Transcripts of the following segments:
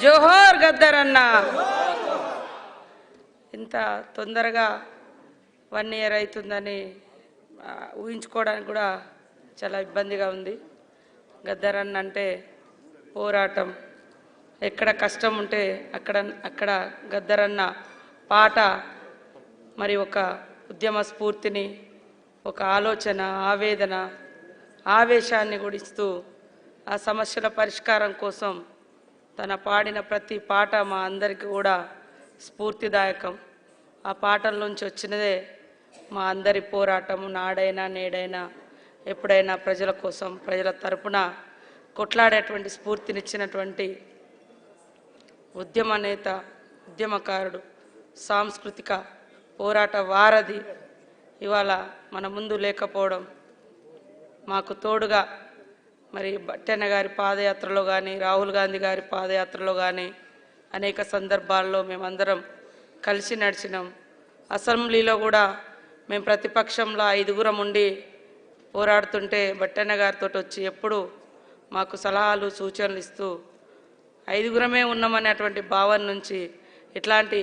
జోహార్ గద్దర్ అన్న. ఇంత తొందరగా 1 ఇయర్ అవుతుందని ఊహించుకోవడానికి కూడా చాలా ఇబ్బందిగా ఉంది. గద్దర్ అన్న అంటే పోరాటం, ఎక్కడ కష్టం ఉంటే అక్కడ గద్దర్ అన్న పాట మరి ఒక ఉద్యమ స్ఫూర్తిని, ఒక ఆలోచన, ఆవేదన, ఆవేశాన్ని గుడిస్తూ ఆ సమస్యల పరిష్కారం కోసం తన పాడిన ప్రతి పాట మా అందరికీ కూడా స్ఫూర్తిదాయకం. ఆ పాటల నుంచి వచ్చినదే మా అందరి పోరాటము. నాడైనా నేడైనా ఎప్పుడైనా ప్రజల కోసం, ప్రజల తరపున కొట్లాడేటువంటి స్ఫూర్తినిచ్చినటువంటి ఉద్యమ నేత, ఉద్యమకారుడు, సాంస్కృతిక పోరాట వారధి ఇవాళ మన ముందు లేకపోవడం, మాకు తోడుగా మరి బట్టన్న గారి పాదయాత్రలో కానీ, రాహుల్ గాంధీ గారి పాదయాత్రలో కానీ అనేక సందర్భాల్లో మేమందరం కలిసి నడిచినాం. అసెంబ్లీలో కూడా మేము ప్రతిపక్షంలో 5గురం ఉండి పోరాడుతుంటే బట్టన్న గారితో వచ్చి ఎప్పుడు మాకు సలహాలు సూచనలు ఇస్తూ 5గురమే ఉన్నామనేటువంటి భావన నుంచి ఇట్లాంటి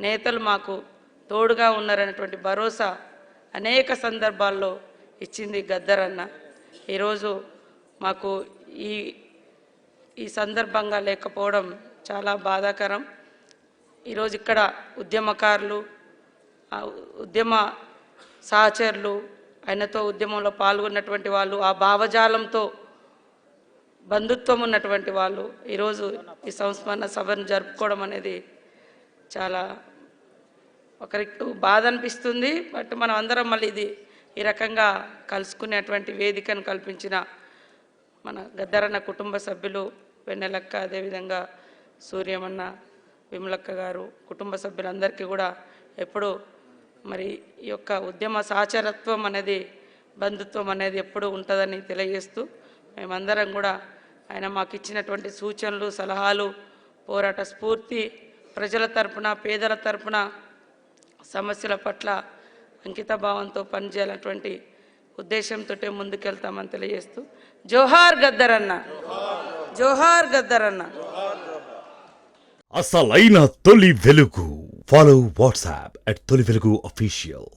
నేతలు మాకు తోడుగా ఉన్నారనేటువంటి భరోసా అనేక సందర్భాల్లో ఇచ్చింది గద్దర్ అన్న. ఈరోజు మాకు ఈ సందర్భంగా లేకపోవడం చాలా బాధాకరం. ఈరోజు ఇక్కడ ఉద్యమకారులు, ఉద్యమ సహచరులు, ఆయనతో ఉద్యమంలో పాల్గొన్నటువంటి వాళ్ళు, ఆ భావజాలంతో బంధుత్వం ఉన్నటువంటి వాళ్ళు ఈరోజు ఈ సంస్మరణ సభను జరుపుకోవడం అనేది చాలా ఒకరికి బాధ అనిపిస్తుంది. బట్ మనం అందరం మళ్ళీ ఈ రకంగా కలుసుకునేటువంటి వేదికను కల్పించిన మన గద్దరన్న కుటుంబ సభ్యులు వెన్నెలక్క, అదేవిధంగా సూర్యమన్న, విమలక్క గారు, కుటుంబ సభ్యులందరికీ కూడా ఎప్పుడు మరి ఈ యొక్క ఉద్యమ సహచరత్వం అనేది, బంధుత్వం అనేది ఎప్పుడు ఉంటుందని తెలియజేస్తూ మేమందరం కూడా ఆయన మాకు ఇచ్చినటువంటి సూచనలు, సలహాలు, పోరాట స్ఫూర్తి, ప్రజల తరపున, పేదల తరపున సమస్యల పట్ల అంకిత భావంతో పనిచేయాలన్నటువంటి ఉద్దేశంతో ముందుకెళ్తామని తెలియజేస్తూ జోహార్ గద్దర్ అన్న, జోహార్ గద్దర్ అన్న. అసలైన తొలి వెలుగు. ఫాలో వాట్సాప్ @తొలి వెలుగు official.